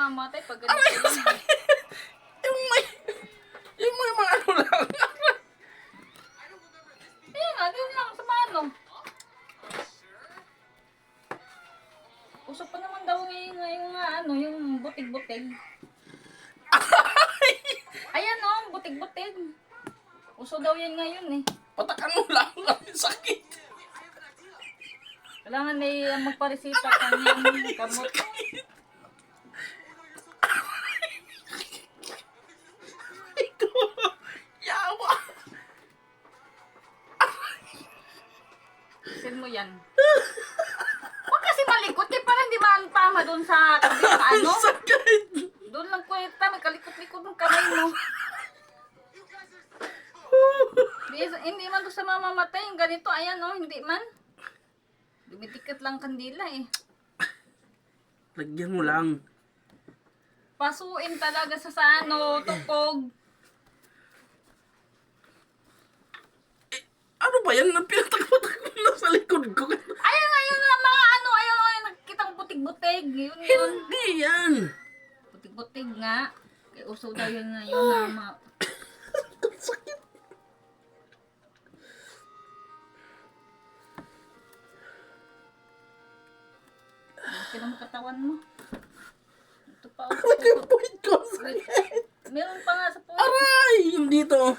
mamamatay pag ganito Aray, lang. sakit. Yung may mga ano lang. Eh nga, yun lang sa mano. Uso pa naman daw ngayon nga ano, yung butig-butig. Ayan o, butig-butig. Uso daw yan ngayon eh. Patakan mo lang. Sakit. Kailangan na magparesita kanyang gamot. Ito. Yawa. Isin mo yan. Huwag kasi malikot eh, para hindi tama doon sa tabi ng ano. Sakit. Doon lang ko may kalikot-likot ng kamay mo. Hindi man doon sa mamamatay, yung ganito, ayan o, hindi man. Dumitikat lang kandila eh. Lagyan mo lang. Pasuin talaga sa ano, tukog. Ano ba yan? Pinatagpatak mo na sa likod ko. Ayan nga yun na mga ano, ayan o, nakikitang butig-butig. Yun. Hindi yan. Butig-butig nga. Kaya uso daw yun nga yun na Sakit. Laki ng katawan mo. Ito pa. Laki yung point ko. Sakit. Meron pa nga sa puwet. Aray! Yung dito.